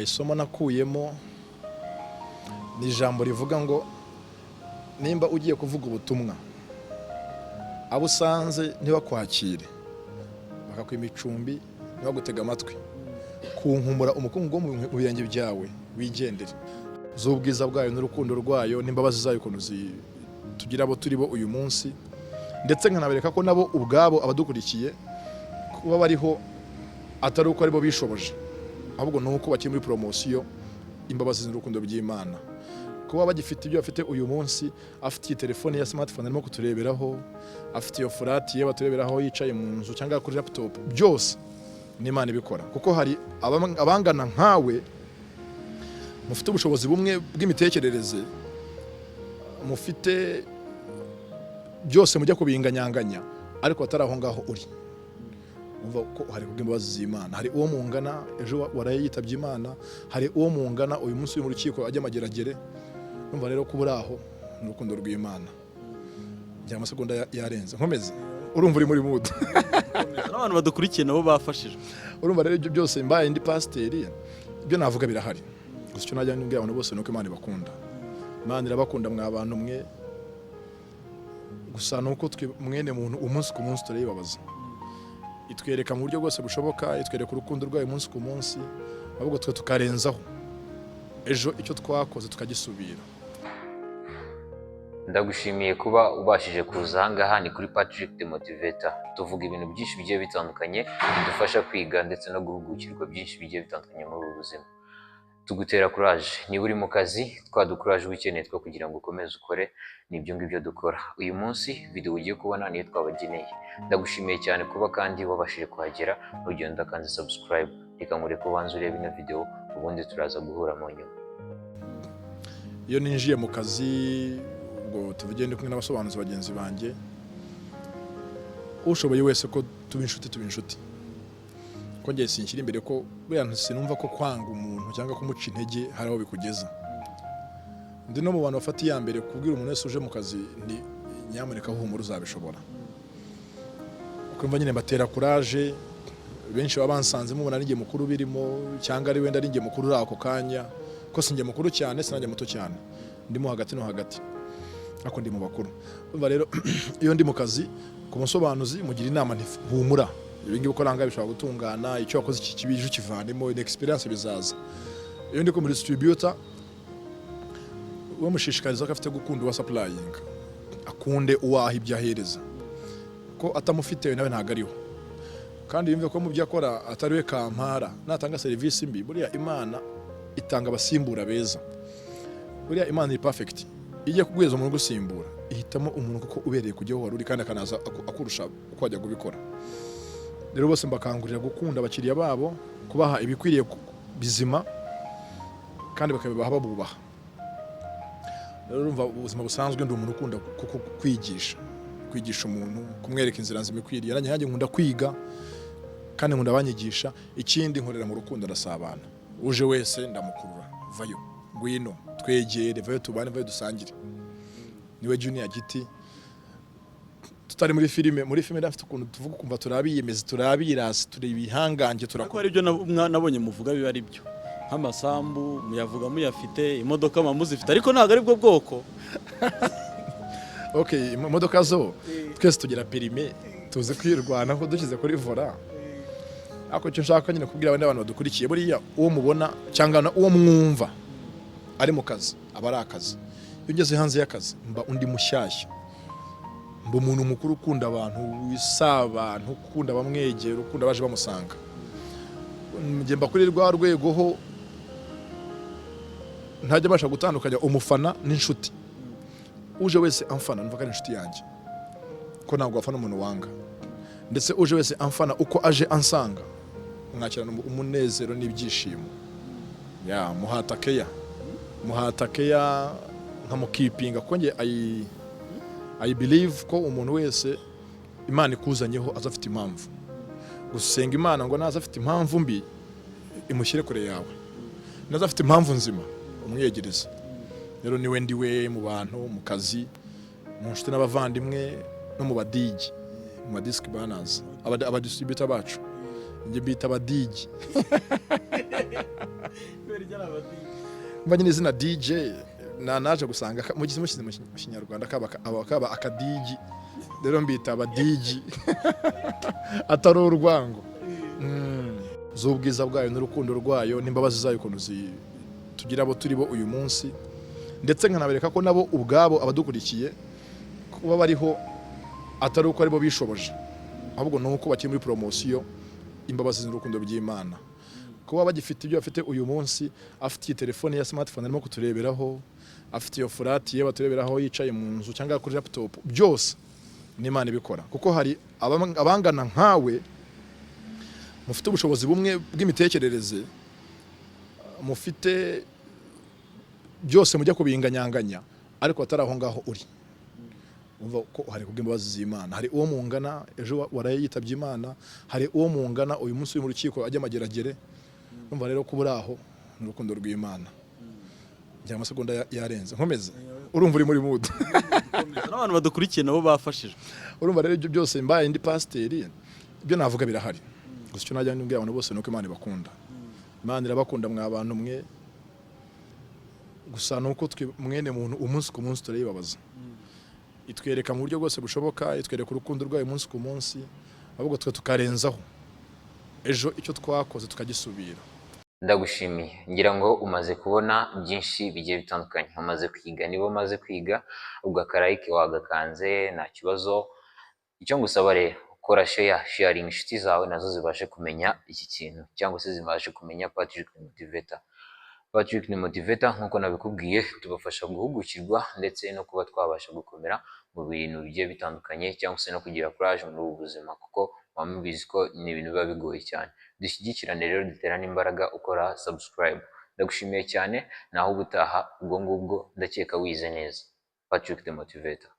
Isomo nakuyemo ni ijambo rivuga ngo nimba ugiye kuvuga ubutumwa abo usanze ntibakwakire bakakwima icumbi ntibagutega amatwi kunkumura umukungu wo mu birenge byawe wigendere z'ubwiza bwayo n'urukundo rwayo n'imbabazi zayo ukuntu tugira abo turi bo uyu munsi ndetse nkanabereka ko nabo ubwabo abadukurikiye kuba bariho atari uko aribo bishoboje ahubwo nuko bakiri muri promotion imbabazi n'urukundo by'Imana kuba bagifite ibyo bafite uyu munsi afite telefone ya smartphone arimo kutureberaho afite iyo furati ye batureberaho yicaye mu nzu cyangwa kuri laptop byose n'Imana ibikora kuko hari abangana nkawe mufite ubushobozi bumwe bw'imitekerereze mufite byose mujya kubinganyanganya ariko ataraho ngaho uri umva ko hari kubw'imbabazi z'Imana hari uwo mungana ejo waraye yitabye Imana hari uwo mungana uyu munsi uri mu rukiko ajya mageragere umva rero kuburaho n'urukundo rw'Imana njya amasegonda yarenze nkomeze urumva uri muri mood abantu badukurikiye nabo bafashije urumva rero ibyo byose mbaye ndi pasiteri ibyo navuga birahari gusa icyo najya nibwira abantu bose nuko Imana ibakunda Imana irabakunda mwa abantu mwe gusa nuko mwene muntu umunsi ku munsi turayibabaza itwereka mu buryo bwose bushoboka itwereka urukundo rwayo umunsi ku munsi ahubwo twe tukarenzaho ejo icyo twakoze tukagisubira. Ndagushimiye kuba ubashije kuza ahangaha ni kuri Patrick the Motivator. Tuvuga ibintu byinshi bigiye bitandukanye bidufasha kwiga ndetse no guhugukirwa byinshi bigiye bitandukanye muri ubu buzima. Tugutera courage niba uri mu kazi twadukuraje ukeneye two kugira ngo ukomeze ukore nibyo ngibyo dukora. Uyu munsi video ugiye kubona niyo twabageneye. Ndagushimiye cyane kuba kandi wabashije kuhagera ugenda kandi subscribe reka nkure ko wanze urebe ino video ubundi turaza guhura mu nyuma. Iyo ninjiye mu kazi ngo tuvugende kumwe n'abasobanuzi bagenzi banjye ushoboye wese ko tuba inshuti ko ngiye sinshyira imbere ko buriya sinumva ko kwanga umuntu cyangwa kumuca intege hari aho bikugeza. Ndi no mu bantu bafata iya mbere kubwira umuntu wese uje mu kazi ndi nyamuneka humura uzabishobora ukumva nyine mbatera courage. Benshi babansanze mubona ari ngiye mukuru birimo cyangwa ari wenda ari ngiye mukuru uri ako kanya ko sinjye mukuru cyane sinajye muto cyane ndimo hagati no hagati ako ndi mu bakuru. Umva rero iyo ndi mu kazi ku musobanuzi mugira inama nti humura ibingi ukoranga bishobora gutungana icyo wakoze iki kibije kivanemo in experience bizaza. Iyo ndi ko muri distributor uwo mushishikariza ko afite gukunda uwa supplying akunde uwaha ibyo ahereza ko atamufite nawe ntago ariho kandi yumve ko mu byo akora atari we kampara natanga service mbi buriya Imana itanga abasimbura beza. Buriya Imana ni perfect igiye kugweza umuntu gusimbura ihitamo umuntu kuko ubereye kujya aho waruri kandi akanaza akurusha uko ajya gubikora. Rero bose mbakangurira gukunda abakiriya babo kubaha ibikwiriye bizima kandi bakabibaha babubaha. Rero urumva ubuzima busanzwe ndi umuntu ukunda kuko kwigisha umuntu kumwereka inzira nzima ikwiriye nanjye nkunda kwiga kandi nkunda abanyigisha. Ikindi nkorera mu rukundo ndasabana uje wese ndamukurura vayo ngwino twegere vayo tubane vayo dusangire niwe Junior Giti tutari muri filime ndafite ukuntu tuvuga kumva turabiyemeza turabirasi turibihangange turakora ari byo nabonye muvuga biba ari byo nk'amasambu muyavuga muyafite imodoka mamuzifite ariko ntago ari bwo bwoko. Okay, imodoka zo twese tugira perime tuzi kwirwana ko dushyize kuri vola ako cyo nshaka nyine kubwira abandi abantu badukurikiye buriya uwo mubona cyangwa uwo mwumva ari mu kazi aba ari akazi. Iyo ugeze hanze y'akazi mba undi mushyashya mba umuntu mukuru ukunda abantu wisaba ntukunda bamwegera ukunda baje bamusanga njye mba kuri rwa rwego ho ntajya basha gutandukanya umufana n'inshuti. Uje wese amfana numva ko ari inshuti yanjye ko ntabwo afana umuntu wanga ndetse uje wese amfana uko aje ansanga mwakirana umunezero n'ibyishimo ya muhatakeya nkamukipinga ko nge I believe ko umuntu wese Imana ikuzanyeho azafite impamvu gusenga Imana ngo naza afite impamvu mbi imushyire kure yawe naza afite impamvu nzima umwiyegereza. Rero niwe ndiwe mu bantu mu kazi mu nshuti n'abavandimwe no mu badigi mu disc banners aba distributor bacu njye mbita abadigi mba nyine izina DJ naje gusanga mushyize mu kinyarwanda kaba akadigi, rero mbita abadigi atari urwango. Z'ubwiza bwayo n'urukundo rwayo n'imbabazi zayo ukuntu tugira abo turi bo uyu munsi, ndetse nkanabereka ko nabo ubwabo abadukurikiye kuba bariho atari uko aribo bishoboje, ahubwo ni uko bakiri muri promosiyo imbabazi n'urukundo by'Imana. Kuba bagifite ibyo bafite uyu munsi, afite iyi telefone ya smartphone arimo kutureberaho, afite iyo furati ye batureberaho yicaye mu nzu cyangwa kuri laptop, byose ni Imana ibikora. Kuko hari abangana nkawe mufite ubushobozi bumwe bw'imitekerereze, mufite byose mujya kubinganyanganya, ariko atari aho ngaho uri. Umva ko hari kubw'imbabazi z'Imana, hari uwo mungana ejo waraye yitabye Imana, hari uwo mungana uyu munsi uri mu rukiko ajya mageragere. Umva rero ko buraho n'urukundo rw'Imana. Njya amasegonda yarenze nkomeze, urumva uri muri mood n'abantu badukurikiye nabo bafashijwe. Urumva rero ibyo byose mbaye ndi pasiteri, ibyo navuga birahari. Gusa icyo najya nubwira abantu bose nuko Imana ibakunda. Imana irabakunda mwa abantu mwe, gusa nuko mwene muntu umunsi ku munsi turayibabaza. Itwereka mu buryo bwose bushoboka, itwereka urukundo rwayo umunsi ku munsi, ahubwo twe tukarenzaho ejo icyo twakoze tukagisubira. Ndagushimiye, ngira ngo umaze kubona byinshi bigiye bitandukanye, umaze kwiga. Niba umaze kwiga ubwo akarayike wagakanze nta kibazo. Icyo ngusaba rero, kora sharing inshuti zawe nazo zibashe kumenya iki kintu, cyangwa se zibashe kumenya Patrick the Motivator. Patrick the Motivator nk'uko nabikubwiye, tubafasha guhugukirwa ndetse no kuba twabasha gukomera mu bintu bigiye bitandukanye, cyangwa se no kugira courage muri ubu buzima, kuko mubizi ko ni ibintu biba bigoye cyane. Dushyigikirane rero, duterane imbaraga, ukora subscribe. Ndagushimiye cyane, naho ubutaha ubwo ngubwo ndakeka wize neza. Patrick the Motivator.